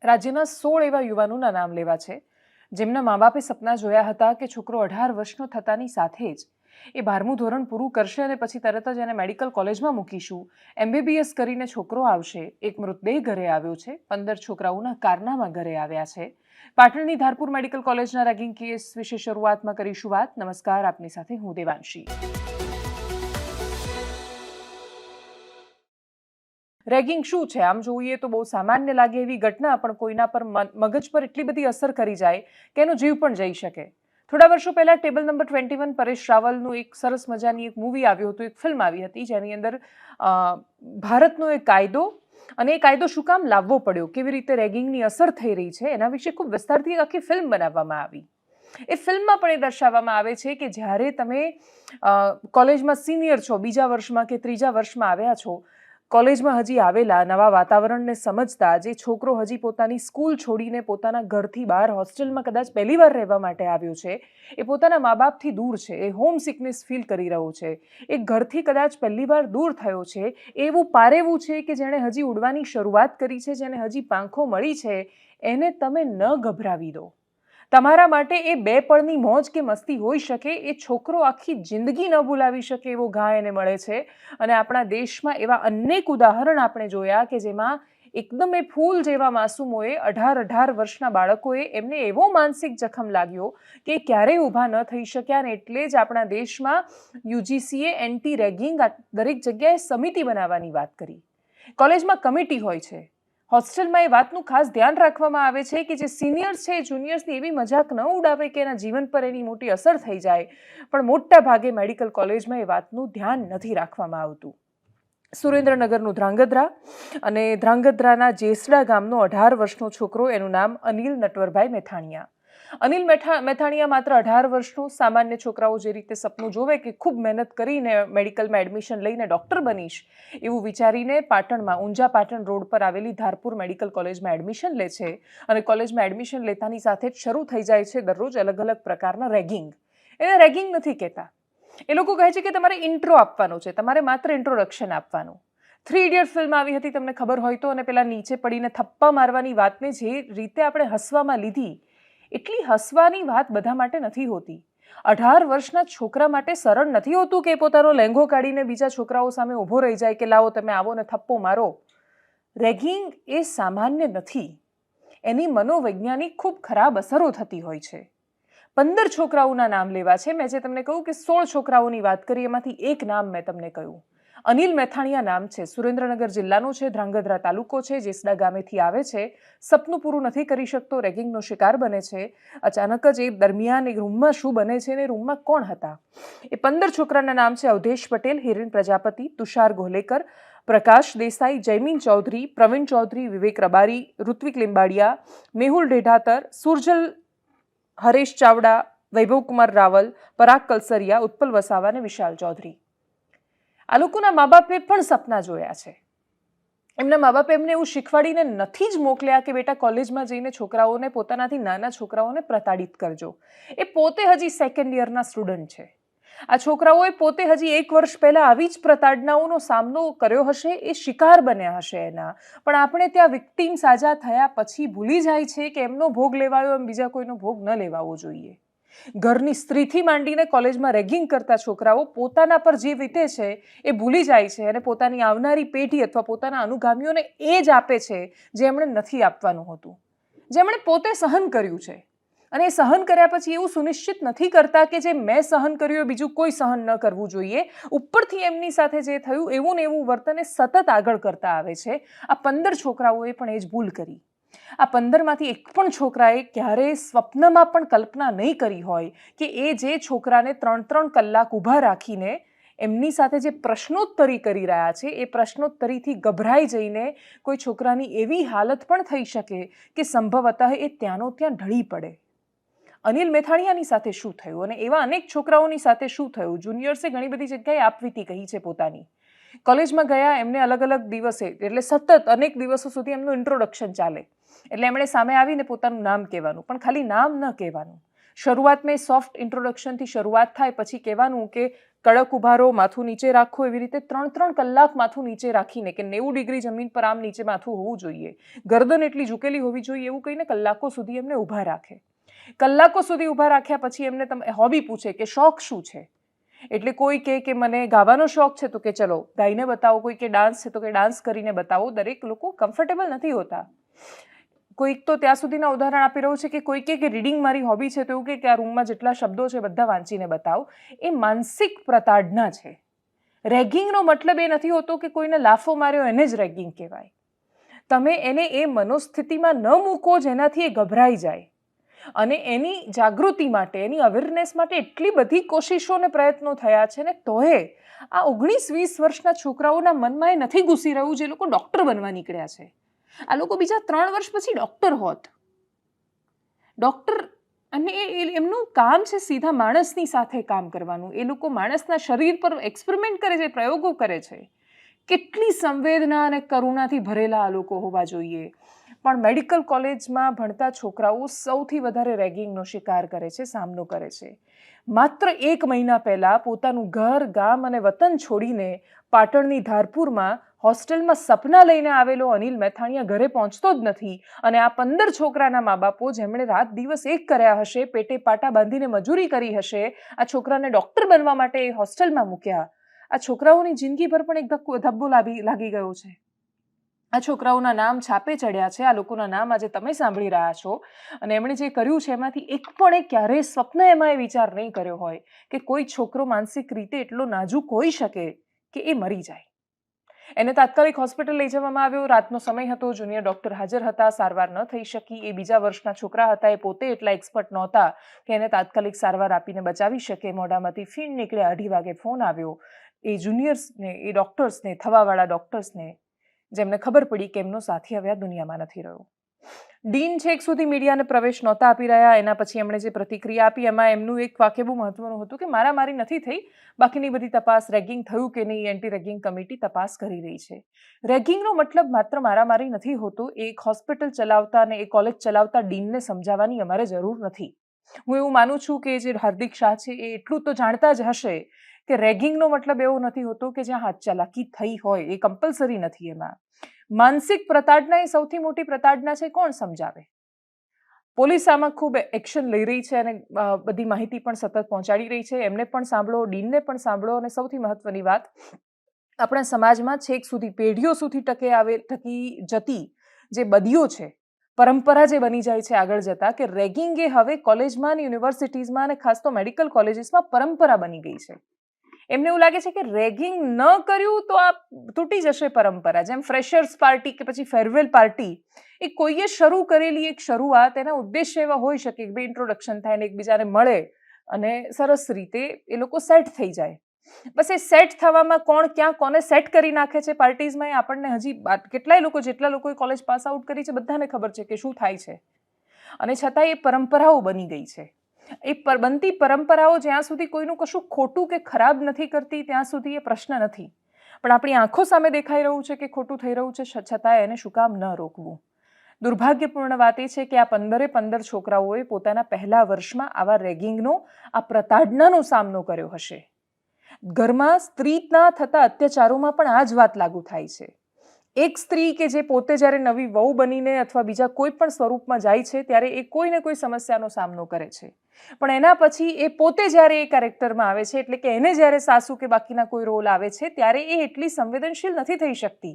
રાજ્યના 16 એવા યુવાનોના નામ લેવા છે જેમના મા બાપે સપના જોયા હતા કે છોકરો 18 વર્ષનો થતાની સાથે જ એ 12મું ધોરણ પૂરું કરશે અને પછી તરત જ એને મેડિકલ કોલેજમાં મૂકીશું, MBBS કરીને છોકરો આવશે. એક મૃતદેહ ઘરે આવ્યો છે, 15 છોકરાઓના કારનામા ઘરે આવ્યા છે. પાટણની ધારપુર મેડિકલ કોલેજના રેગિંગ કેસ વિશે શરૂઆતમાં કરીશું વાત. નમસ્કાર, આપની સાથે હું દેવાંશી. રેગિંગ શું છે? આમ જોઈએ તો બહુ સામાન્ય લાગે એવી ઘટના પણ કોઈના પર મગજ પર એટલી બધી અસર કરી જાય કે એનો જીવ પણ જઈ શકે. થોડા વર્ષો પહેલા ટેબલ નંબર 21 પરેશ રાવલનું એક સરસ મજાની એક મૂવી આવ્યું હતું, એક ફિલ્મ આવી હતી, જેની અંદર ભારતનો એક કાયદો અને એ કાયદો શું કામ લાવવો પડ્યો, કેવી રીતે રેગિંગની અસર થઈ રહી છે, એના વિશે ખૂબ વિસ્તારથી આખી ફિલ્મ બનાવવામાં આવી. એ ફિલ્મમાં પણ એ દર્શાવવામાં આવે છે કે જ્યારે તમે કોલેજમાં સિનિયર છો, બીજા વર્ષમાં કે ત્રીજા વર્ષમાં આવ્યા છો, કોલેજમાં હજી આવેલા, નવા વાતાવરણને સમજતા જે છોકરો હજી પોતાની સ્કૂલ છોડીને પોતાના ઘરથી બહાર હોસ્ટેલમાં કદાચ પહેલી વાર રહેવા માટે આવ્યો છે, એ પોતાના મા બાપથી દૂર છે, એ હોમ સિકનેસ ફીલ કરી રહ્યો છે, એ ઘરથી કદાચ પહેલી વાર દૂર થયો છે, એવું પારેવું છે કે જેણે હજી ઉડવાની શરૂઆત કરી છે, જેને હજી પાંખો મળી છે, એને તમે ન ગભરાવી દો. તમારા માટે એ 2 પળની મોજ કે મસ્તી હોઈ શકે, એ છોકરો આખી જિંદગી ન ભૂલાવી શકે એવો ઘા એને મળે છે. અને આપણા દેશમાં એવા અનેક ઉદાહરણ આપણે જોયા કે જેમાં એકદમ એ ફૂલ જેવા માસૂમોએ 18 વર્ષના બાળકોએ એમને એવો માનસિક જખમ લાગ્યો કે ક્યારેય ઊભા ન થઈ શક્યા. અને એટલે જ આપણા દેશમાં UGCએ એન્ટી રેગિંગ દરેક જગ્યાએ સમિતિ બનાવવાની વાત કરી. કોલેજમાં કમિટી હોય છે, હોસ્ટેલમાં એ વાતનું ખાસ ધ્યાન રાખવામાં આવે છે કે જે સિનિયર્સ છે એ જુનિયર્સની એવી મજાક ન ઉડાવે કે એના જીવન પર એની મોટી અસર થઈ જાય. પણ મોટા ભાગે મેડિકલ કોલેજમાં એ વાતનું ધ્યાન નથી રાખવામાં આવતું. સુરેન્દ્રનગરનું ધ્રાંગધ્રા અને ધ્રાંગધ્રાના જેસડા ગામનો 18 વર્ષનો છોકરો, એનું નામ અનિલ નટવરભાઈ મેથાણીયા. અનિલ મેથાણીયા માત્ર 18 વર્ષનો. સામાન્ય છોકરાઓ જે રીતે સપનું જોવે કે ખૂબ મહેનત કરીને મેડિકલમાં એડમિશન લઈને ડૉક્ટર બનીશ, એવું વિચારીને પાટણમાં ઊંઝા પાટણ રોડ પર આવેલી ધારપુર મેડિકલ કોલેજમાં એડમિશન લે છે. અને કોલેજમાં એડમિશન લેતાની સાથે જ શરૂ થઈ જાય છે દરરોજ અલગ અલગ પ્રકારના રેગિંગ. એને રેગિંગ નથી કહેતા. એ લોકો કહે છે કે તમારે ઇન્ટ્રો આપવાનો છે, તમારે માત્ર ઇન્ટ્રોડક્શન આપવાનું. 3 ઇડિયટ ફિલ્મ આવી હતી, તમને ખબર હોય તો, અને પેલા નીચે પડીને થપ્પા મારવાની વાતને જે રીતે આપણે હસવામાં લીધી, એટલી હસવાની વાત બધા માટે નથી હોતી. 18 વર્ષના છોકરા માટે સરળ નથી હોતું કે પોતાનો લહેંગો કાઢીને બીજા છોકરાઓ સામે ઊભો રહી જાય કે લાવો તમે આવો ને થપ્પો મારો. રેગિંગ એ સામાન્ય નથી, એની મનોવૈજ્ઞાનિક ખૂબ ખરાબ અસરો થતી હોય છે. 15 છોકરાઓના નામ લેવા છે. મેં જે તમને કહ્યું કે 16 છોકરાઓની વાત કરી, એમાંથી એક નામ મેં તમને કહ્યું. અનિલ મેથાણીયા નામ છે, સુરેન્દ્રનગર જિલ્લાનો છે, ધ્રાંગધ્રા તાલુકો છે, જેસડા ગામેથી આવે છે. સપનું પૂરું નથી કરી શકતો, રેગિંગનો શિકાર બને છે. અચાનક જ એ દરમિયાન એ રૂમમાં શું બને છે ને રૂમમાં કોણ હતા? એ 15 છોકરાના નામ છે: અવધેશ પટેલ, હિરેન પ્રજાપતિ, તુષાર ગોલેકર, પ્રકાશ દેસાઈ, જયમીન ચૌધરી, પ્રવીણ ચૌધરી, વિવેક રબારી, ઋત્વિક લિંબાડિયા, મેહુલ ઢેઢાતર, સુરજલ હરેશ ચાવડા, વૈભવકુમાર રાવલ, પરાગ કલસરિયા, ઉત્પલ વસાવા અને વિશાલ ચૌધરી. આ લોકોના મા બાપે પણ સપના જોયા છે. એમના મા બાપે એમને એવું શીખવાડીને નથી જ મોકલ્યા કે બેટા કોલેજમાં જઈને છોકરાઓને, પોતાનાથી નાના છોકરાઓને પ્રતાડિત કરજો. એ પોતે હજી 2nd યરના સ્ટુડન્ટ છે. આ છોકરાઓએ પોતે હજી 1 વર્ષ પહેલા આવી જ પ્રતાડનાઓનો સામનો કર્યો હશે, એ શિકાર બન્યા હશે એના. પણ આપણે ત્યાં વિક્ટીમ સાજા થયા પછી ભૂલી જાય છે કે એમનો ભોગ લેવાયો એમ બીજા કોઈનો ભોગ ન લેવાવો જોઈએ. ઘરની સ્ત્રીથી માંડીને કોલેજમાં રેગિંગ કરતા છોકરાઓ પોતાના પર જે વીતે છે એ ભૂલી જાય છે અને પોતાની આવનારી પેઢી અથવા પોતાના અનુગામીઓને એ જ આપે છે જે એમણે નથી આપવાનું હોતું, જેમણે પોતે સહન કર્યું છે. અને એ સહન કર્યા પછી એવું સુનિશ્ચિત નથી કરતા કે જે મેં સહન કર્યું એ બીજું કોઈ સહન ન કરવું જોઈએ. ઉપરથી એમની સાથે જે થયું એવું ને એવું વર્તન એ સતત આગળ કરતા આવે છે. આ 15 છોકરાઓએ પણ એ જ ભૂલ કરી. આ 15માંથી એક પણ છોકરાએ ક્યારેય સ્વપ્નમાં પણ કલ્પના નહીં કરી હોય કે એ જે છોકરાને 3 કલાક ઊભા રાખીને એમની સાથે જે પ્રશ્નોત્તરી કરી રહ્યા છે, એ પ્રશ્નોત્તરીથી ગભરાઈ જઈને કોઈ છોકરાની એવી હાલત પણ થઈ શકે કે સંભવતઃ એ ત્યાંનો ત્યાં ઢળી પડે. અનિલ મેથાણીયાની સાથે શું થયું અને એવા અનેક છોકરાઓની સાથે શું થયું? જુનિયર્સે ઘણી બધી જગ્યાએ આપવીતી કહી છે પોતાની. કોલેજમાં ગયા, એમને અલગ અલગ દિવસે, એટલે સતત અનેક દિવસો સુધી એમનું ઇન્ટ્રોડક્શન ચાલે. એટલે એમણે સામે આવીને પોતાનું નામ કહેવાનું, પણ ખાલી નામ ન કહેવાનું. શરૂઆતમાં સોફ્ટ ઇન્ટ્રોડક્શનથી શરૂઆત થાય, પછી કહેવાનું કે કડક ઉભા રહો, માથું નીચે રાખો, એવી રીતે 3-3 કલાક માથું નીચે રાખીને કે 90 ડિગ્રી જમીન પર આમ નીચે માથું હોવું જોઈએ, ગરદન એટલી ઝૂકેલી હોવી જોઈએ, એવું કહીને કલાકો સુધી એમને ઊભા રાખે. કલાકો સુધી ઊભા રાખ્યા પછી એમને તમે હોબી પૂછે કે શોખ શું છે, એટલે કોઈ કહે કે મને ગાવાનો શોખ છે, તો કે ચલો ગાઈને બતાવો. કોઈ કે ડાન્સ છે તો કે ડાન્સ કરીને બતાવો. દરેક લોકો કમ્ફર્ટેબલ નથી હોતા. કોઈક તો ત્યાં સુધીના ઉદાહરણ આપી રહ્યું છે કે કોઈ કે રીડિંગ મારી હોબી છે, તો એવું કે આ રૂમમાં જેટલા શબ્દો છે બધા વાંચીને બતાવો. એ માનસિક પ્રતાડના છે. રેગિંગનો મતલબ એ નથી હોતો કે કોઈને લાફો માર્યો એને જ રેગિંગ કહેવાય. તમે એને એ મનોસ્થિતિમાં ન મૂકો જેનાથી એ ગભરાઈ જાય, અને એની જાગૃતિ માટે, એની અવેરનેસ માટે એટલી બધી કોશિશો અને પ્રયત્નો થયા છે ને, તોય આ 19-20 વર્ષના છોકરાઓના મનમાં એ નથી ઘૂસી રહ્યું જે લોકો ડૉક્ટર બનવા નીકળ્યા છે. આ લોકો બીજા 3 વર્ષ પછી ડૉક્ટર હોત. ડૉક્ટર, અને એમનું કામ છે સીધા માણસની સાથે કામ કરવાનું. એ લોકો માણસના શરીર પર એક્સપેરિમેન્ટ કરે છે, પ્રયોગો કરે છે. કેટલી સંવેદના અને કરુણાથી ભરેલા આ લોકો હોવા જોઈએ. પણ મેડિકલ કોલેજમાં ભણતા છોકરાઓ સૌથી વધારે રેગિંગનો શિકાર કરે છે, સામનો કરે છે. માત્ર 1 મહિના પહેલાં પોતાનું ઘર, ગામ અને વતન છોડીને પાટણની ધારપુરમાં હોસ્ટેલમાં સપના લઈને આવેલો અનિલ મેથાણીયા ઘરે પહોંચતો જ નથી, અને આ 15 છોકરાના મા બાપો જેમણે રાત દિવસ એક કર્યા હશે, પેટે પાટા બાંધીને મજૂરી કરી હશે, આ છોકરાને ડૉક્ટર બનવા માટે એ હોસ્ટેલમાં મૂક્યા. આ છોકરાઓની જિંદગીભર પણ એક ધબ્બો લાગી ગયો છે. આ છોકરાઓના નામ છાપે ચડ્યા છે. આ લોકોના નામ આજે તમે સાંભળી રહ્યા છો. અને એમણે જે કર્યું છે એમાંથી એક પણ ક્યારેય સ્વપ્ન એમાં એ વિચાર નહીં કર્યો હોય કે કોઈ છોકરો માનસિક રીતે એટલો નાજુક હોઈ શકે કે એ મરી જાય. એને તાત્કાલિક હોસ્પિટલ લઈ જવામાં આવ્યો. રાતનો સમય હતો, જુનિયર ડૉક્ટર હાજર હતા, સારવાર ન થઈ શકી. એ બીજા વર્ષના છોકરા હતા, એ પોતે એટલા એક્સપર્ટ નહોતા કે એને તાત્કાલિક સારવાર આપીને બચાવી શકે. મોઢામાંથી ફીણ નીકળ્યા. 2:30 વાગે ફોન આવ્યો એ જુનિયર્સને, એ ડૉક્ટર્સને, થવાવાળા ડૉક્ટર્સને, જેમને ખબર પડી કે એમનો સાથી હવે આ દુનિયામાં નથી રહ્યો. ડીન છેક સુધી મીડિયાને પ્રવેશ નહોતા આપી રહ્યા. એના પછી એમણે જે પ્રતિક્રિયા આપી એમાં એમનું એક વાક્ય બહુ મહત્વનું હતું કે મારામારી નથી થઈ, બાકીની બધી તપાસ, રેગિંગ થયું કે નહીં, એન્ટી રેગિંગ કમિટી તપાસ કરી રહી છે. રેગિંગનો મતલબ માત્ર મારામારી નથી હોતો. એક હોસ્પિટલ ચલાવતા અને એ કોલેજ ચલાવતા ડીનને સમજાવવાની અમારે જરૂર નથી. હું એવું માનું છું કે જે હાર્દિક શાહ છે એ એટલું તો જાણતા જ હશે કે રેગિંગનો મતલબ એવો નથી હોતો કે જ્યાં હાથ ચાલાકી થઈ હોય, એ કમ્પલસરી નથી. એમાં માનસિક પ્રતાડના એ સૌથી મોટી પ્રતાડના છે. કોણ સમજાવે? પોલીસ આમાં ખૂબ એક્શન લઈ રહી છે અને બધી માહિતી પણ સતત પહોંચાડી રહી છે. એમને પણ સાંભળો, ડીનને પણ સાંભળો. અને સૌથી મહત્વની વાત, આપણા સમાજમાં છેક સુધી પેઢીઓ સુધી ટકી જતી જે બદીઓ છે, પરંપરા જે બની જાય છે આગળ જતા, કે રેગિંગ એ હવે કોલેજમાં, યુનિવર્સિટીઝમાં અને ખાસ તો મેડિકલ કોલેજીસમાં પરંપરા બની ગઈ છે. એમને એવું લાગે છે કે રેગિંગ ન કર્યું તો આ તૂટી જશે પરંપરા. જેમ ફ્રેશર્સ પાર્ટી કે પછી ફેરવેલ પાર્ટી, એ કોઈએ શરૂ કરેલી એક શરૂઆત, એના ઉદ્દેશ્ય એવા હોઈ શકે કે ભાઈ ઇન્ટ્રોડક્શન થાય ને એકબીજાને મળે અને સરસ રીતે એ લોકો સેટ થઈ જાય. બસ એ સેટ થવામાં કોણ ક્યાં કોને સેટ કરી નાખે છે પાર્ટીઝમાં, એ આપણને હજી કેટલાય લોકો, જેટલા લોકોએ કોલેજ પાસ આઉટ કરી છે, બધાને ખબર છે કે શું થાય છે. અને છતાં એ પરંપરાઓ બની ગઈ છે. એ બનતી પરંપરાઓ જ્યાં સુધી કોઈનું કશું ખોટું કે ખરાબ નથી કરતી ત્યાં સુધી એ પ્રશ્ન નથી. પણ આપણી આંખો સામે દેખાઈ રહ્યું છે કે ખોટું થઈ રહ્યું છે, છતાં એને શું કામ ન રોકવું? દુર્ભાગ્યપૂર્ણ વાત એ છે કે આ 15 છોકરાઓએ પોતાના પહેલા વર્ષમાં આવા રેગિંગનો, આ પ્રતાડનાનો સામનો કર્યો હશે. ઘરમાં સ્ત્રીના થતા અત્યાચારોમાં પણ આ જ વાત લાગુ થાય છે. એક સ્ત્રી કે જે પોતે જ્યારે નવી વહુ બનીને અથવા બીજા કોઈ પણ સ્વરૂપમાં જાય છે ત્યારે એ કોઈ ને કોઈ સમસ્યાનો સામનો કરે છે. પણ એના પછી એ પોતે જ્યારે એ કેરેક્ટરમાં આવે છે, એટલે કે એને જ્યારે સાસુ કે બાકીના કોઈ રોલ આવે છે, ત્યારે એ એટલી સંવેદનશીલ નથી થઈ શકતી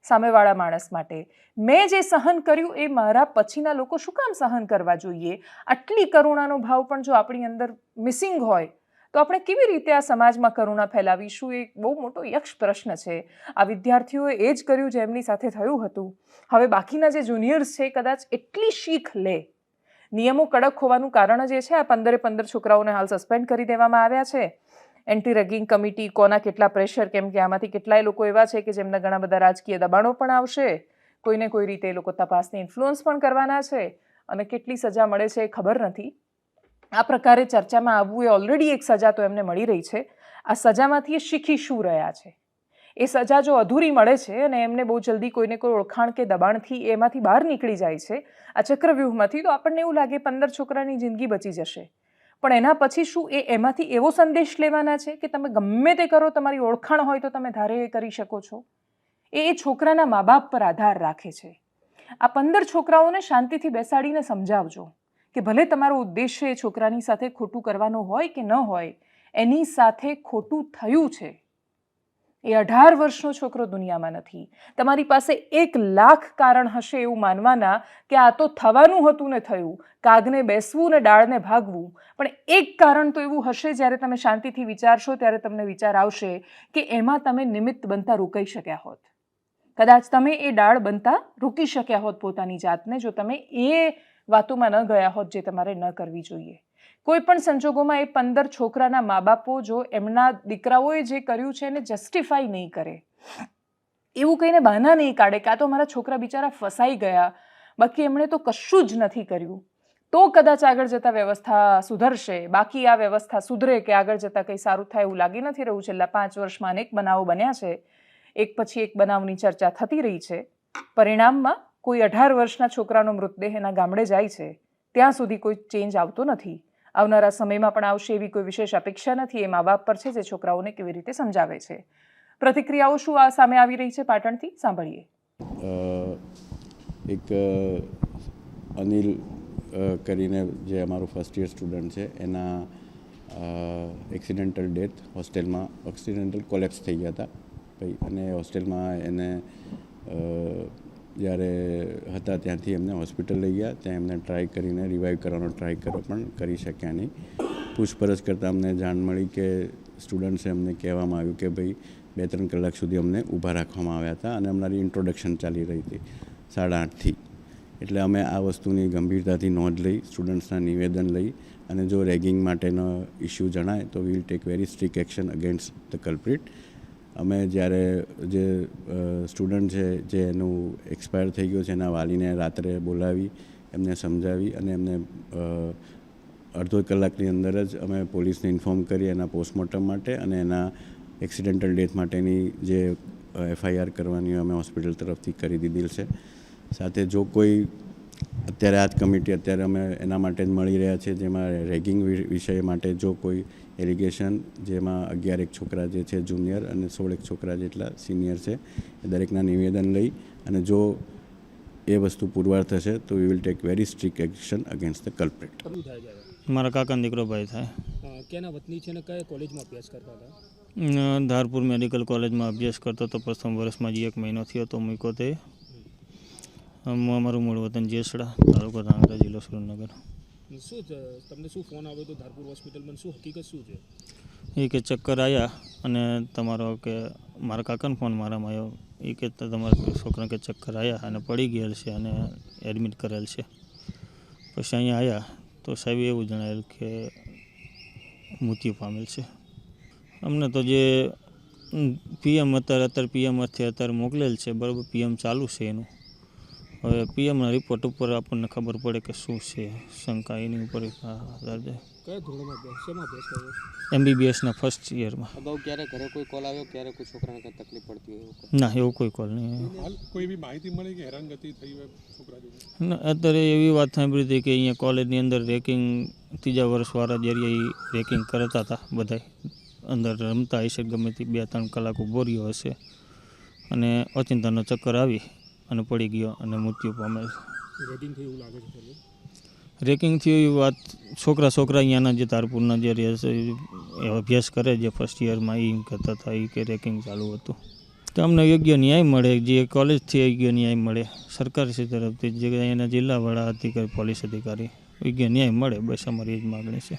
સામેવાળા માણસ માટે. મેં જે સહન કર્યું એ મારા પછીના લોકો શું કામ સહન કરવા જોઈએ? આટલી કરુણાનો ભાવ પણ જો આપણી અંદર મિસિંગ હોય તો આપણે કેવી રીતે આ સમાજમાં કરુણા ફેલાવીશું? એ બહુ મોટો યક્ષ પ્રશ્ન છે. આ વિદ્યાર્થીઓએ એ જ કર્યું જે એમની સાથે થયું હતું. હવે બાકીના જે જુનિયર્સ છે કદાચ એટલી શીખ લે. નિયમો કડક હોવાનું કારણ જ એ છે. આ 15 છોકરાઓને હાલ સસ્પેન્ડ કરી દેવામાં આવ્યા છે. એન્ટી રેગિંગ કમિટી, કોના કેટલા પ્રેશર, કેમ કે આમાંથી કેટલાય લોકો એવા છે કે જેમના ઘણા બધા રાજકીય દબાણો પણ આવશે. કોઈને કોઈ રીતે એ લોકો તપાસને ઇન્ફ્લુઅન્સ પણ કરવાના છે અને કેટલી સજા મળે છે એ ખબર નથી. આ પ્રકારે ચર્ચામાં આવવું એ ઓલરેડી એક સજા તો એમને મળી રહી છે. આ સજામાંથી એ શીખી શું રહ્યા છે? એ સજા જો અધૂરી મળે છે અને એમને બહુ જલ્દી કોઈને કોઈ ઓળખાણ કે દબાણથી એમાંથી બહાર નીકળી જાય છે આ ચક્રવ્યૂહમાંથી, તો આપણને એવું લાગે 15 છોકરાની જિંદગી બચી જશે. પણ એના પછી શું એમાંથી એવો સંદેશ લેવાના છે કે તમે ગમે તે કરો, તમારી ઓળખાણ હોય તો તમે ધારે એ કરી શકો છો? એ છોકરાના મા બાપ પર આધાર રાખે છે. આ 15 છોકરાઓને શાંતિથી બેસાડીને સમજાવજો કે ભલે તમારો ઉદ્દેશ્ય એ છોકરાની સાથે ખોટું કરવાનો હોય કે ન હોય, એની સાથે ખોટું થયું છે. એ 18 વર્ષનો છોકરો દુનિયામાં નથી. તમારી પાસે 1 લાખ કારણ હશે એવું માનવાના કે આ તો થવાનું હતું ને થયું, કાગને બેસવું ને ડાળને ભાગવું. પણ એક કારણ તો એવું હશે, જ્યારે તમે શાંતિથી વિચારશો ત્યારે તમને વિચાર આવશે કે એમાં તમે નિમિત્ત બનતા રોકાઈ શક્યા હોત. કદાચ તમે એ ડાળ બનતા રોકી શક્યા હોત પોતાની જાતને, જો તમે એ વાતોમાં ન ગયા હોત જે તમારે ન કરવી જોઈએ. કોઈ પણ સંજોગોમાં એ 15 છોકરાના મા બાપો જો એમના દીકરાઓએ જે કર્યું છે એને જસ્ટિફાઈ નહીં કરે, એવું કહીને બહાના નહીં કાઢે કે આ તો મારા છોકરા બિચારા ફસાઈ ગયા, બાકી એમણે તો કશું જ નથી કર્યું, તો કદાચ આગળ જતાં વ્યવસ્થા સુધરશે. બાકી આ વ્યવસ્થા સુધરે કે આગળ જતાં કંઈ સારું થાય એવું લાગી નથી રહ્યું. છેલ્લા 5 વર્ષમાં અનેક બનાવો બન્યા છે, એક પછી એક બનાવની ચર્ચા થતી રહી છે. પરિણામમાં કોઈ 18 વર્ષના છોકરાનો મૃતદેહ એના ગામડે જાય છે ત્યાં સુધી કોઈ ચેન્જ આવતો નથી. આવનારા સમયમાં પણ આવશે એવી કોઈ વિશેષ અપેક્ષા નથી. એ મા બાપ પર છે જે છોકરાઓને કેવી રીતે સમજાવે છે. પ્રતિક્રિયાઓ શું આ સામે આવી રહી છે પાટણથી, સાંભળીએ. એક અનિલ કરીને જે અમારું ફર્સ્ટ યર સ્ટુડન્ટ છે, એના એક્સિડેન્ટલ ડેથ હોસ્ટેલમાં એક્સિડેન્ટલ કોલેપ્સ થઈ ગયા હતા ભાઈ, અને હોસ્ટેલમાં એને જ્યારે હતા ત્યાંથી એમને હોસ્પિટલ લઈ ગયા. ત્યાં એમને ટ્રાય કરીને રિવાઈવ કરવાનો ટ્રાય કર્યો પણ કરી શક્યા નહીં. પૂછપરછ કરતાં અમને જાણ મળી કે સ્ટુડન્ટ્સે અમને કહેવામાં આવ્યું કે ભાઈ 2-3 કલાક સુધી અમને ઊભા રાખવામાં આવ્યા હતા અને અમારી ઇન્ટ્રોડક્શન ચાલી રહી હતી 8:30થી. એટલે અમે આ વસ્તુની ગંભીરતાથી નોંધ લઈ, સ્ટુડન્ટ્સના નિવેદન લઈ, અને જો રેગિંગ માટેનો ઇસ્યુ જણાય તો we will take very strict action against the culprit. અમે જ્યારે જે સ્ટુડન્ટ છે જે એનું એક્સપાયર થઈ ગયું છે એના વાલીને રાત્રે બોલાવી એમને સમજાવી અને એમને અડધો કલાકની અંદર જ અમે પોલીસને ઇન્ફોર્મ કરી એના પોસ્ટમોર્ટમ માટે અને એના એક્સિડેન્ટલ ડેથ માટેની જે FIR કરવાની અમે હોસ્પિટલ તરફથી કરી દીધેલ છે. સાથે જો કોઈ અત્યારે આ જ કમિટી અત્યારે અમે એના માટે જ મળી રહ્યા છે, જેમાં રેગિંગ વિષય માટે જો કોઈ એલિગેશન, જેમાં 11 છોકરા જે છે જુનિયર અને 16 છોકરા જેટલા સિનિયર છે, એ દરેકના નિવેદન લઈ અને જો એ વસ્તુ પુરવાર થશે તો we will take very strict action against the culprit. મારા કાકાનો દીકરો ભાઈ થાય. ક્યાંના વતની છે ને કયા કોલેજમાં અભ્યાસ કરતા હતા? ધારપુર મેડિકલ કોલેજમાં અભ્યાસ કરતો હતો. પ્રથમ વર્ષમાં જ 1 મહિનો થયો તો મૂક્યો તે. અમારું મૂળ વતન જેસડા, તાલુકો ધાંગધ્રા, જિલ્લો સુરેન્દ્રનગર. શું તમને શું ફોન આવ્યો હતો ધારપુર હોસ્પિટલમાં? શું હકીકત શું છે? એ કે ચક્કર આવ્યા અને તમારો કે મારા કાકાનો ફોન મારામાં આવ્યો. એ કે તમારા છોકરાને કે ચક્કર આવ્યા અને પડી ગયેલ છે અને એડમિટ કરેલ છે. પછી અહીંયા આવ્યા તો સાહેબ એવું જણાવેલ કે મૃત્યુ પામેલ છે. અમને તો જે PM અત્યારે PMથી અત્યારે મોકલેલ છે, બરાબર, PM ચાલુ છે એનું. હવે PMના રિપોર્ટ ઉપર આપણને ખબર પડે કે શું છે શંકા, એની ઉપર આધાર જાય. કયા ધોરણમાં અભ્યાસ, શેમાં અભ્યાસ કર્યો? MBBSના ફર્સ્ટ યરમાં. અગાઉ ક્યારે ઘરે કોઈ કોલ આવ્યો, ક્યારે કોઈ છોકરાને કંઈ તકલીફ પડતી હોય એવું? ના, એવું કોઈ કોલ નહીં. હાલ કોઈ એવી માહિતી મળી કે હેરાનગતિ થઈ હોય છોકરા જોડે? ના, અત્યારે એવી વાત સાંભળી હતી કે અહીંયા કોલેજની અંદર રેકિંગ, 3જા વર્ષવાળા જ્યારે એ રેકિંગ કરતા હતા, બધા અંદર રમતા હશે, ગમે તે 2-3 કલાક ઊભો રહ્યો હશે અને અચિંતાનો ચક્કર આવી અને પડી ગયો અને મૃત્યુ પામેલ. રેગિંગ થઈ એવું લાગે છે? રેકિંગથી એવી વાત છોકરા અહીંયાના જે ધારપુરના જે રહે છે, એ અભ્યાસ કરે જે ફર્સ્ટ યરમાં, એ કહેતા હતા એ કે રેકિંગ ચાલુ હતું. તો અમને યોગ્ય ન્યાય મળે, જે કોલેજથી યોગ્ય ન્યાય મળે, સરકારશ્રી તરફથી જે એના જિલ્લાવાળા અધિકારી, પોલીસ અધિકારી, યોગ્ય ન્યાય મળે, બસ અમારી એ જ માગણી છે.